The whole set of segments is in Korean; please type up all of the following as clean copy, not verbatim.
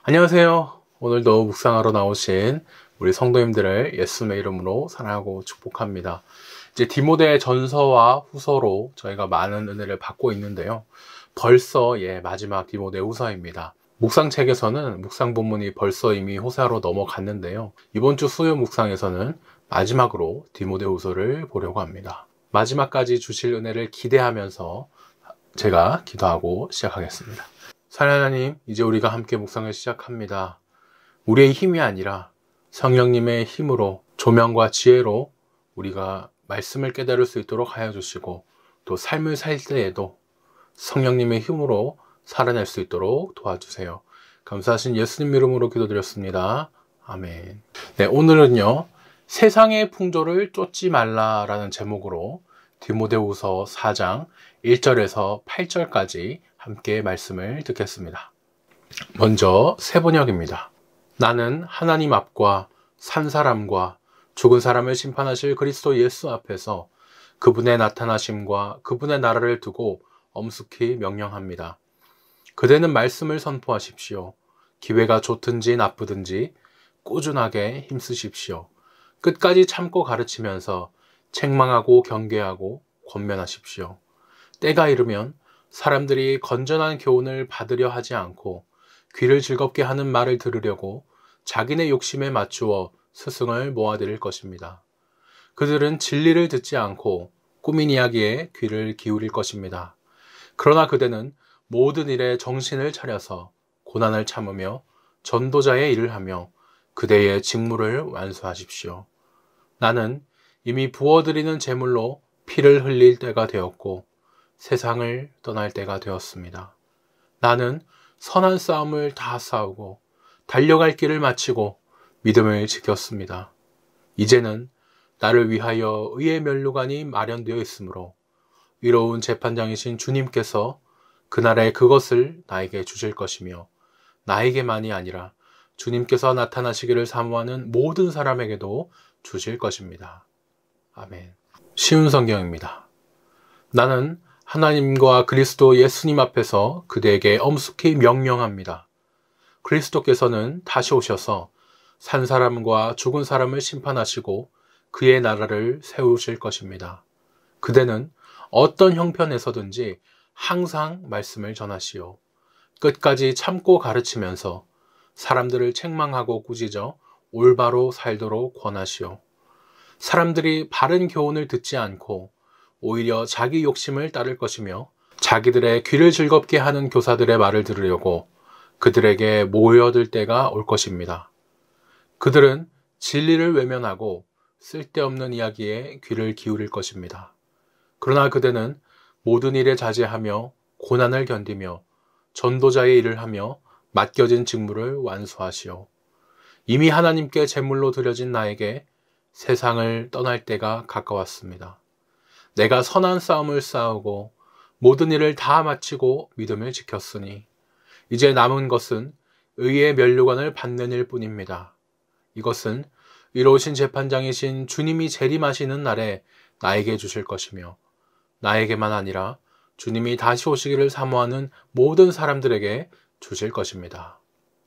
안녕하세요. 오늘도 묵상하러 나오신 우리 성도님들을 예수님의 이름으로 사랑하고 축복합니다. 이제 디모데 전서와 후서로 저희가 많은 은혜를 받고 있는데요. 벌써 마지막 디모데 후서입니다. 묵상책에서는 묵상 본문이 벌써 이미 호세아로 넘어갔는데요. 이번 주 수요 묵상에서는 마지막으로 디모데 후서를 보려고 합니다. 마지막까지 주실 은혜를 기대하면서 제가 기도하고 시작하겠습니다. 사랑하는 하나님, 이제 우리가 함께 묵상을 시작합니다. 우리의 힘이 아니라 성령님의 힘으로 조명과 지혜로 우리가 말씀을 깨달을 수 있도록 하여 주시고, 또 삶을 살 때에도 성령님의 힘으로 살아낼 수 있도록 도와주세요. 감사하신 예수님 이름으로 기도드렸습니다. 아멘. 네, 오늘은요, 세상의 풍조를 쫓지 말라라는 제목으로 디모데후서 4장 1절에서 8절까지 함께 말씀을 듣겠습니다. 먼저 세번역입니다. 나는 하나님 앞과 산 사람과 죽은 사람을 심판하실 그리스도 예수 앞에서 그분의 나타나심과 그분의 나라를 두고 엄숙히 명령합니다. 그대는 말씀을 선포하십시오. 기회가 좋든지 나쁘든지 꾸준하게 힘쓰십시오. 끝까지 참고 가르치면서 책망하고 경계하고 권면하십시오. 때가 이르면 사람들이 건전한 교훈을 받으려 하지 않고 귀를 즐겁게 하는 말을 들으려고 자기네 욕심에 맞추어 스승을 모아들일 것입니다. 그들은 진리를 듣지 않고 꾸민 이야기에 귀를 기울일 것입니다. 그러나 그대는 모든 일에 정신을 차려서 고난을 참으며 전도자의 일을 하며 그대의 직무를 완수하십시오. 나는 이미 부어드리는 제물로 피를 흘릴 때가 되었고 세상을 떠날 때가 되었습니다. 나는 선한 싸움을 다 싸우고 달려갈 길을 마치고 믿음을 지켰습니다. 이제는 나를 위하여 의의 면류관이 마련되어 있으므로 의로운 재판장이신 주님께서 그날에 그것을 나에게 주실 것이며 나에게만이 아니라 주님께서 나타나시기를 사모하는 모든 사람에게도 주실 것입니다. 아멘. 쉬운 성경입니다. 나는 하나님과 그리스도 예수님 앞에서 그대에게 엄숙히 명령합니다. 그리스도께서는 다시 오셔서 산 사람과 죽은 사람을 심판하시고 그의 나라를 세우실 것입니다. 그대는 어떤 형편에서든지 항상 말씀을 전하시오. 끝까지 참고 가르치면서 사람들을 책망하고 꾸짖어 올바로 살도록 권하시오. 사람들이 바른 교훈을 듣지 않고 오히려 자기 욕심을 따를 것이며 자기들의 귀를 즐겁게 하는 교사들의 말을 들으려고 그들에게 모여들 때가 올 것입니다. 그들은 진리를 외면하고 쓸데없는 이야기에 귀를 기울일 것입니다. 그러나 그대는 모든 일에 자제하며 고난을 견디며 전도자의 일을 하며 맡겨진 직무를 완수하시오. 이미 하나님께 제물로 드려진 나에게 세상을 떠날 때가 가까웠습니다. 내가 선한 싸움을 싸우고 모든 일을 다 마치고 믿음을 지켰으니 이제 남은 것은 의의 면류관을 받는 일뿐입니다. 이것은 의로우신 재판장이신 주님이 재림하시는 날에 나에게 주실 것이며 나에게만 아니라 주님이 다시 오시기를 사모하는 모든 사람들에게 주실 것입니다.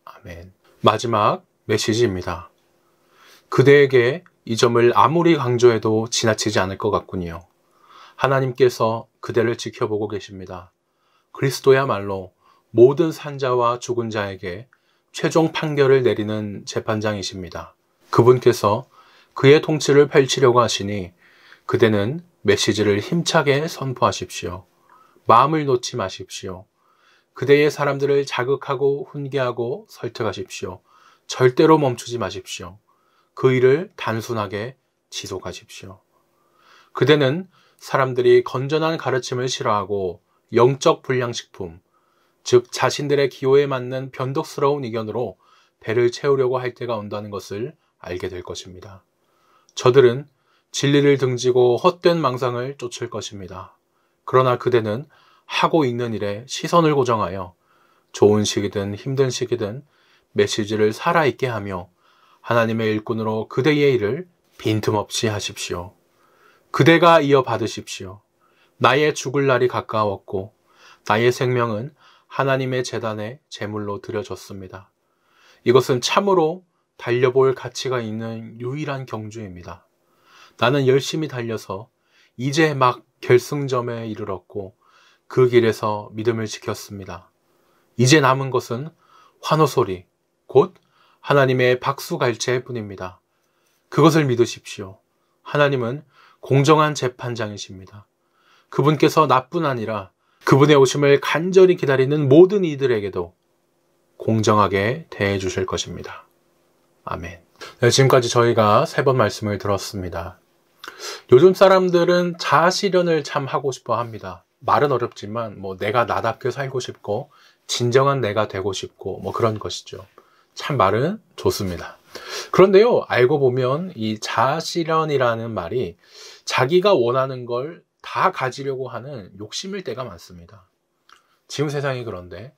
아멘. 마지막 메시지입니다. 그대에게 이 점을 아무리 강조해도 지나치지 않을 것 같군요. 하나님께서 그대를 지켜보고 계십니다. 그리스도야말로 모든 산자와 죽은 자에게 최종 판결을 내리는 재판장이십니다. 그분께서 그의 통치를 펼치려고 하시니 그대는 메시지를 힘차게 선포하십시오. 마음을 놓지 마십시오. 그대의 사람들을 자극하고 훈계하고 설득하십시오. 절대로 멈추지 마십시오. 그 일을 단순하게 지속하십시오. 그대는 사람들이 건전한 가르침을 싫어하고 영적 불량식품, 즉 자신들의 기호에 맞는 변덕스러운 의견으로 배를 채우려고 할 때가 온다는 것을 알게 될 것입니다. 저들은 진리를 등지고 헛된 망상을 쫓을 것입니다. 그러나 그대는 하고 있는 일에 시선을 고정하여 좋은 시기든 힘든 시기든 메시지를 살아있게 하며 하나님의 일꾼으로 그대의 일을 빈틈없이 하십시오. 그대가 이어받으십시오. 나의 죽을 날이 가까웠고 나의 생명은 하나님의 제단에 제물로 드려졌습니다. 이것은 참으로 달려볼 가치가 있는 유일한 경주입니다. 나는 열심히 달려서 이제 막 결승점에 이르렀고 그 길에서 믿음을 지켰습니다. 이제 남은 것은 환호소리, 곧 하나님의 박수갈채 뿐입니다. 그것을 믿으십시오. 하나님은 공정한 재판장이십니다. 그분께서 나뿐 아니라 그분의 오심을 간절히 기다리는 모든 이들에게도 공정하게 대해 주실 것입니다. 아멘. 네, 지금까지 저희가 3번 말씀을 들었습니다. 요즘 사람들은 자아실현을 참 하고 싶어 합니다. 말은 어렵지만 내가 나답게 살고 싶고 진정한 내가 되고 싶고 그런 것이죠. 참 말은 좋습니다. 그런데요, 알고 보면 이 자아실현이라는 말이 자기가 원하는 걸 다 가지려고 하는 욕심일 때가 많습니다. 지금 세상이 그런데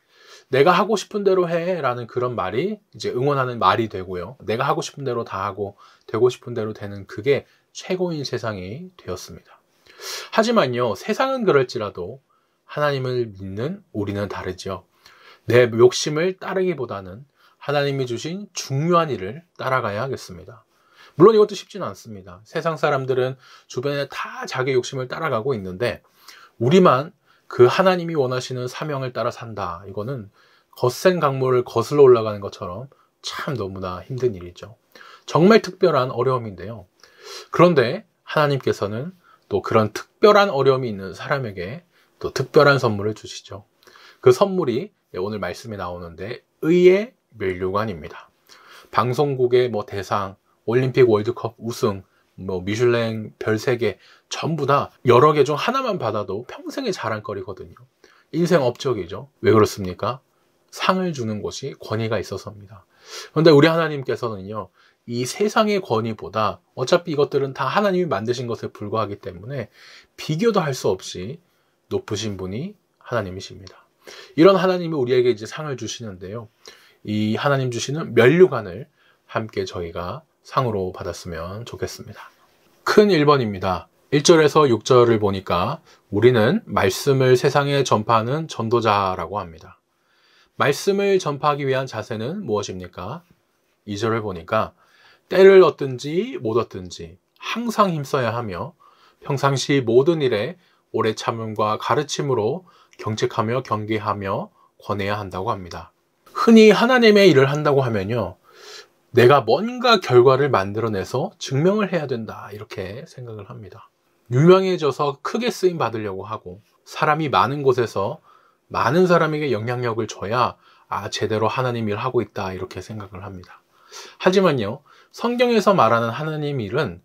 내가 하고 싶은 대로 해 라는 그런 말이 이제 응원하는 말이 되고요. 내가 하고 싶은 대로 다 하고 되고 싶은 대로 되는 그게 최고인 세상이 되었습니다. 하지만요, 세상은 그럴지라도 하나님을 믿는 우리는 다르죠. 내 욕심을 따르기보다는 하나님이 주신 중요한 일을 따라가야 하겠습니다. 물론 이것도 쉽지는 않습니다. 세상 사람들은 주변에 다 자기 욕심을 따라가고 있는데 우리만 그 하나님이 원하시는 사명을 따라 산다. 이거는 거센 강물을 거슬러 올라가는 것처럼 참 너무나 힘든 일이죠. 정말 특별한 어려움인데요. 그런데 하나님께서는 또 그런 특별한 어려움이 있는 사람에게 또 특별한 선물을 주시죠. 그 선물이 오늘 말씀에 나오는데 의의 면류관입니다. 방송국의 대상, 올림픽 월드컵 우승, 미슐랭 별 3개 전부 다 여러 개 중 하나만 받아도 평생의 자랑거리거든요. 인생 업적이죠. 왜 그렇습니까? 상을 주는 곳이 권위가 있어서입니다. 그런데 우리 하나님께서는요, 이 세상의 권위보다 어차피 이것들은 다 하나님이 만드신 것에 불과하기 때문에 비교도 할 수 없이 높으신 분이 하나님이십니다. 이런 하나님이 우리에게 이제 상을 주시는데요. 이 하나님 주시는 면류관을 함께 저희가 상으로 받았으면 좋겠습니다. 큰 1번입니다. 1절에서 6절을 보니까 우리는 말씀을 세상에 전파하는 전도자라고 합니다. 말씀을 전파하기 위한 자세는 무엇입니까? 2절을 보니까 때를 얻든지 못 얻든지 항상 힘써야 하며 평상시 모든 일에 오래 참음과 가르침으로 경책하며 경계하며 권해야 한다고 합니다. 흔히 하나님의 일을 한다고 하면요, 내가 뭔가 결과를 만들어내서 증명을 해야 된다 이렇게 생각을 합니다. 유명해져서 크게 쓰임 받으려고 하고 사람이 많은 곳에서 많은 사람에게 영향력을 줘야 제대로 하나님 일 하고 있다 이렇게 생각을 합니다. 하지만요, 성경에서 말하는 하나님 일은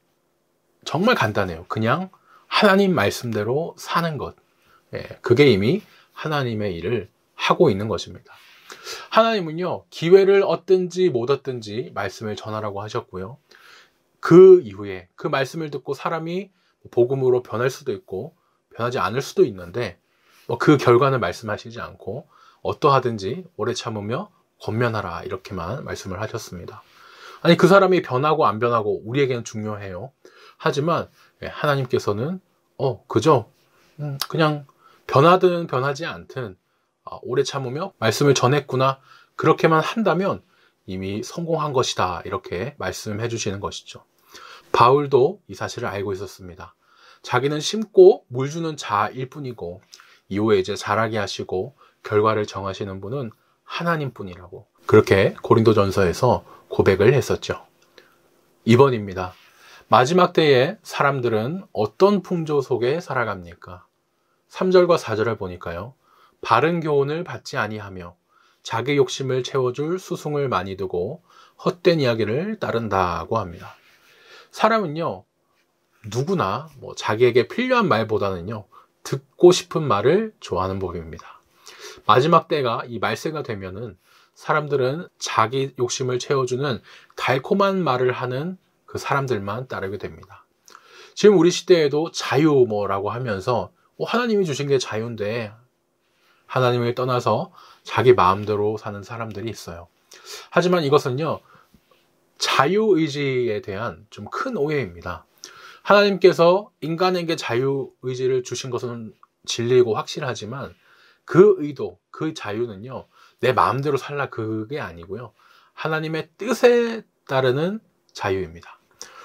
정말 간단해요. 그냥 하나님 말씀대로 사는 것. 그게 이미 하나님의 일을 하고 있는 것입니다. 하나님은요, 기회를 얻든지 못 얻든지 말씀을 전하라고 하셨고요. 그 이후에 그 말씀을 듣고 사람이 복음으로 변할 수도 있고 변하지 않을 수도 있는데 그 결과는 말씀하시지 않고 어떠하든지 오래 참으며 권면하라 이렇게만 말씀을 하셨습니다. 아니, 그 사람이 변하고 안 변하고 우리에게는 중요해요. 하지만 하나님께서는 그저 그냥 변하든 변하지 않든 오래 참으며 말씀을 전했구나 그렇게만 한다면 이미 성공한 것이다 이렇게 말씀해 주시는 것이죠. 바울도 이 사실을 알고 있었습니다. 자기는 심고 물 주는 자일 뿐이고 이후에 이제 자라게 하시고 결과를 정하시는 분은 하나님뿐이라고 그렇게 고린도전서에서 고백을 했었죠. 2번입니다. 마지막 때에 사람들은 어떤 풍조 속에 살아갑니까? 3절과 4절을 보니까요. 바른 교훈을 받지 아니하며 자기 욕심을 채워줄 수승을 많이 두고 헛된 이야기를 따른다고 합니다. 사람은요, 누구나 자기에게 필요한 말보다는요, 듣고 싶은 말을 좋아하는 법입니다. 마지막 때가 이 말세가 되면은 사람들은 자기 욕심을 채워주는 달콤한 말을 하는 그 사람들만 따르게 됩니다. 지금 우리 시대에도 자유 라고 하면서 하나님이 주신 게 자유인데 하나님을 떠나서 자기 마음대로 사는 사람들이 있어요. 하지만 이것은요, 자유의지에 대한 좀 큰 오해입니다. 하나님께서 인간에게 자유의지를 주신 것은 진리이고 확실하지만 그 의도, 그 자유는요, 내 마음대로 살라 그게 아니고요. 하나님의 뜻에 따르는 자유입니다.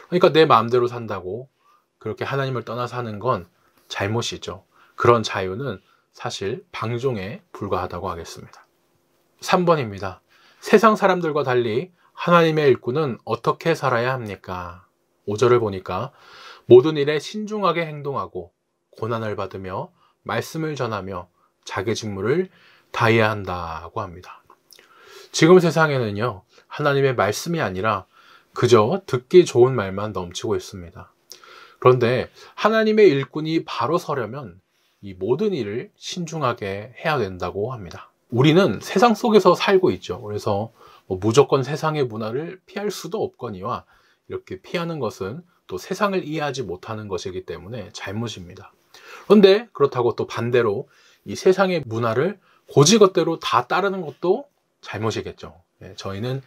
그러니까 내 마음대로 산다고 그렇게 하나님을 떠나 사는 건 잘못이죠. 그런 자유는 사실 방종에 불과하다고 하겠습니다. 3번입니다. 세상 사람들과 달리 하나님의 일꾼은 어떻게 살아야 합니까? 5절을 보니까 모든 일에 신중하게 행동하고 고난을 받으며 말씀을 전하며 자기 직무를 다해야 한다고 합니다. 지금 세상에는요, 하나님의 말씀이 아니라 그저 듣기 좋은 말만 넘치고 있습니다. 그런데 하나님의 일꾼이 바로 서려면 이 모든 일을 신중하게 해야 된다고 합니다. 우리는 세상 속에서 살고 있죠. 그래서 무조건 세상의 문화를 피할 수도 없거니와 이렇게 피하는 것은 또 세상을 이해하지 못하는 것이기 때문에 잘못입니다. 그런데 그렇다고 또 반대로 이 세상의 문화를 고지것대로 다 따르는 것도 잘못이겠죠. 저희는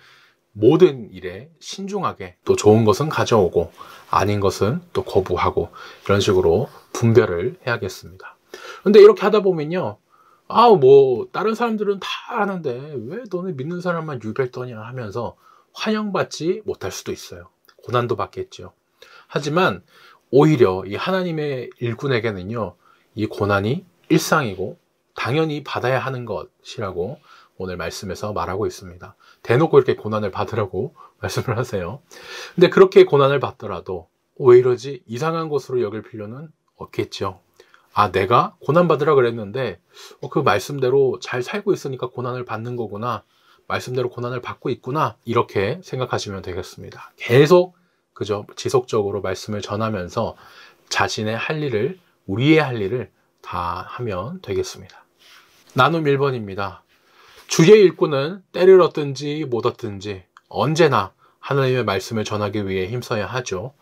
모든 일에 신중하게 또 좋은 것은 가져오고 아닌 것은 또 거부하고 이런 식으로 분별을 해야겠습니다. 근데 이렇게 하다 보면요, 다른 사람들은 다 하는데 왜 너네 믿는 사람만 유별떠냐 하면서 환영받지 못할 수도 있어요. 고난도 받겠죠. 하지만 오히려 이 하나님의 일꾼에게는요, 이 고난이 일상이고 당연히 받아야 하는 것이라고 오늘 말씀에서 말하고 있습니다. 대놓고 이렇게 고난을 받으라고 말씀을 하세요. 근데 그렇게 고난을 받더라도 왜 이러지? 이상한 것으로 여길 필요는 없겠죠. 내가 고난받으라 그랬는데 그 말씀대로 잘 살고 있으니까 고난을 받는 거구나. 말씀대로 고난을 받고 있구나. 이렇게 생각하시면 되겠습니다. 계속 그저 지속적으로 말씀을 전하면서 자신의 할 일을, 우리의 할 일을 다 하면 되겠습니다. 나눔 1번입니다. 주의 일꾼은 때를 얻든지 못 얻든지 언제나 하나님의 말씀을 전하기 위해 힘써야 하죠.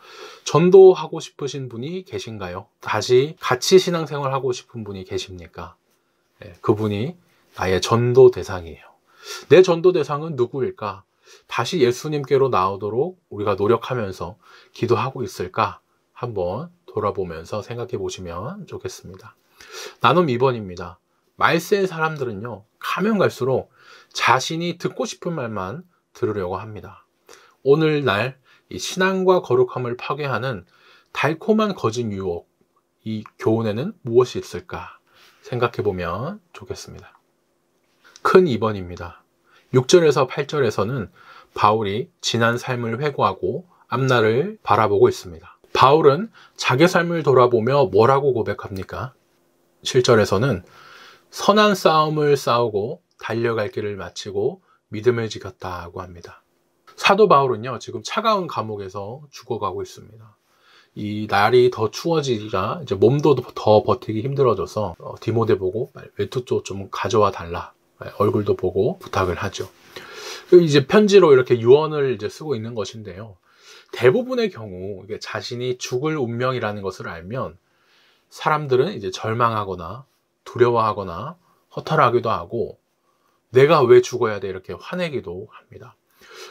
전도하고 싶으신 분이 계신가요? 다시 같이 신앙생활 하고 싶은 분이 계십니까? 그분이 나의 전도 대상이에요. 내 전도 대상은 누구일까? 다시 예수님께로 나오도록 우리가 노력하면서 기도하고 있을까? 한번 돌아보면서 생각해 보시면 좋겠습니다. 나눔 2번입니다. 말세의 사람들은요, 가면 갈수록 자신이 듣고 싶은 말만 들으려고 합니다. 오늘날 이 신앙과 거룩함을 파괴하는 달콤한 거짓 유혹, 이 교훈에는 무엇이 있을까 생각해 보면 좋겠습니다. 큰 2번입니다. 6절에서 8절에서는 바울이 지난 삶을 회고하고 앞날을 바라보고 있습니다. 바울은 자기 삶을 돌아보며 뭐라고 고백합니까? 7절에서는 선한 싸움을 싸우고 달려갈 길을 마치고 믿음을 지켰다고 합니다. 사도 바울은요, 지금 차가운 감옥에서 죽어가고 있습니다. 이 날이 더 추워지자 이제 몸도 더 버티기 힘들어져서 디모데 보고 외투 좀 가져와 달라, 얼굴도 보고 부탁을 하죠. 이제 편지로 이렇게 유언을 이제 쓰고 있는 것인데요. 대부분의 경우 이게 자신이 죽을 운명이라는 것을 알면 사람들은 이제 절망하거나 두려워하거나 허탈하기도 하고 내가 왜 죽어야 돼 이렇게 화내기도 합니다.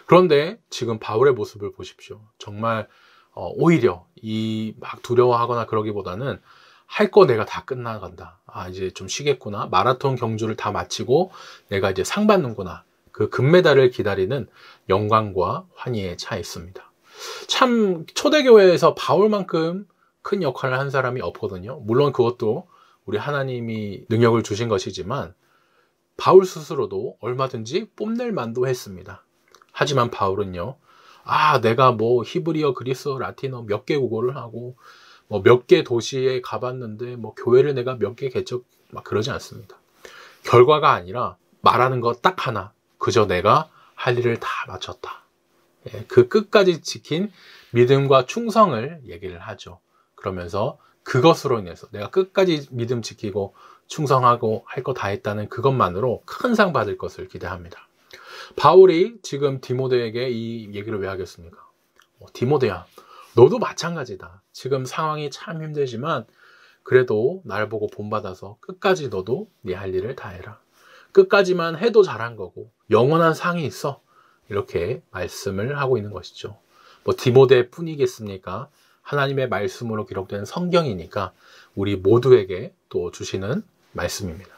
그런데 지금 바울의 모습을 보십시오. 정말 오히려 이 막 두려워하거나 그러기보다는 할 거 내가 다 끝나간다. 이제 좀 쉬겠구나. 마라톤 경주를 다 마치고 내가 이제 상 받는구나. 그 금메달을 기다리는 영광과 환희에 차 있습니다. 참 초대교회에서 바울만큼 큰 역할을 한 사람이 없거든요. 물론 그것도 우리 하나님이 능력을 주신 것이지만 바울 스스로도 얼마든지 뽐낼 만도 했습니다. 하지만 바울은요, 내가 뭐 히브리어, 그리스어, 라틴어 몇 개 국어를 하고 뭐 몇 개 도시에 가봤는데 뭐 교회를 내가 몇 개 개척 막 그러지 않습니다. 결과가 아니라 말하는 거 딱 하나, 그저 내가 할 일을 다 마쳤다. 그 끝까지 지킨 믿음과 충성을 얘기를 하죠. 그러면서 그것으로 인해서 내가 끝까지 믿음 지키고 충성하고 할 거 다 했다는 그것만으로 큰 상 받을 것을 기대합니다. 바울이 지금 디모데에게 이 얘기를 왜 하겠습니까? 디모데야, 너도 마찬가지다. 지금 상황이 참 힘들지만 그래도 날 보고 본받아서 끝까지 너도 네 할 일을 다 해라. 끝까지만 해도 잘한 거고 영원한 상이 있어. 이렇게 말씀을 하고 있는 것이죠. 디모데 뿐이겠습니까? 하나님의 말씀으로 기록된 성경이니까 우리 모두에게 또 주시는 말씀입니다.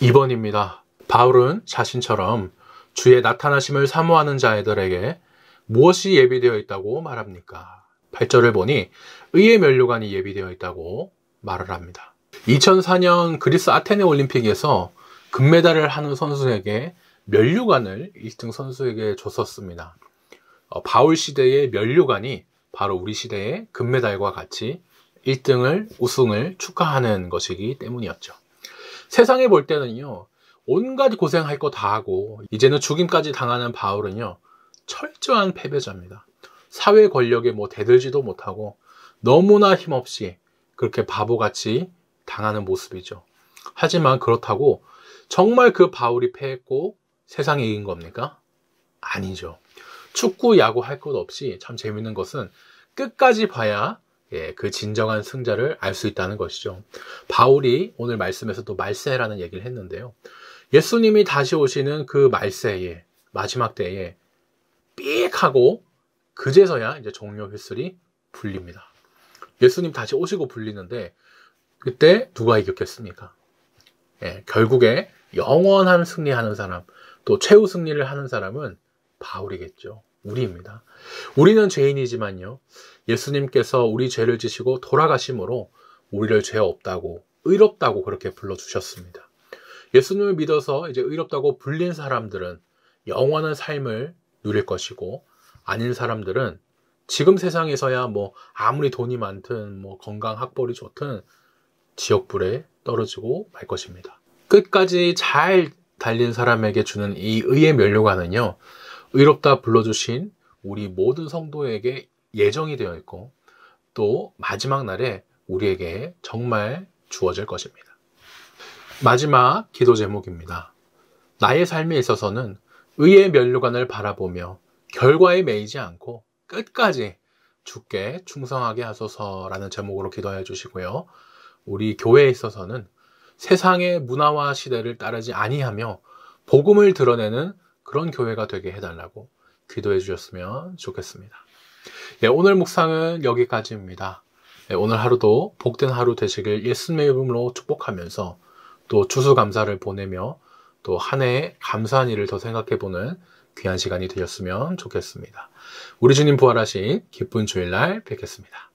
2번입니다. 바울은 자신처럼 주의 나타나심을 사모하는 자들에게 무엇이 예비되어 있다고 말합니까? 8절을 보니 의의 면류관이 예비되어 있다고 말을 합니다. 2004년 그리스 아테네 올림픽에서 금메달을 하는 선수에게 면류관을 1등 선수에게 줬었습니다. 바울 시대의 면류관이 바로 우리 시대의 금메달과 같이 1등을 우승을 축하하는 것이기 때문이었죠. 세상에 볼 때는요, 온갖 고생할 거 다 하고 이제는 죽임까지 당하는 바울은요, 철저한 패배자입니다. 사회 권력에 대들지도 못하고 너무나 힘없이 그렇게 바보같이 당하는 모습이죠. 하지만 그렇다고 정말 그 바울이 패했고 세상이 이긴 겁니까? 아니죠. 축구, 야구 할 것 없이 참 재밌는 것은 끝까지 봐야 그 진정한 승자를 알 수 있다는 것이죠. 바울이 오늘 말씀에서도 말세라는 얘기를 했는데요. 예수님이 다시 오시는 그 말세에, 마지막 때에 삑 하고 그제서야 이제 종료 휘슬이 불립니다. 예수님 다시 오시고 불리는데 그때 누가 이겼겠습니까? 결국에 영원한 승리하는 사람, 또 최후 승리를 하는 사람은 바울이겠죠. 우리입니다. 우리는 죄인이지만요, 예수님께서 우리 죄를 지시고 돌아가심으로 우리를 죄 없다고, 의롭다고 그렇게 불러주셨습니다. 예수님을 믿어서 이제 의롭다고 불린 사람들은 영원한 삶을 누릴 것이고, 아닌 사람들은 지금 세상에서야 아무리 돈이 많든 건강 학벌이 좋든 지옥불에 떨어지고 말 것입니다. 끝까지 잘 달린 사람에게 주는 이 의의 면류관은요, 의롭다 불러주신 우리 모든 성도에게 예정이 되어 있고 또 마지막 날에 우리에게 정말 주어질 것입니다. 마지막 기도 제목입니다. 나의 삶에 있어서는 의의 면류관을 바라보며 결과에 매이지 않고 끝까지 주께 충성하게 하소서라는 제목으로 기도해 주시고요. 우리 교회에 있어서는 세상의 문화와 시대를 따르지 아니하며 복음을 드러내는 그런 교회가 되게 해달라고 기도해 주셨으면 좋겠습니다. 오늘 묵상은 여기까지입니다. 오늘 하루도 복된 하루 되시길 예수님의 이름으로 축복하면서 또 추수감사를 보내며 또 한 해의 감사한 일을 더 생각해보는 귀한 시간이 되셨으면 좋겠습니다. 우리 주님 부활하신 기쁜 주일날 뵙겠습니다.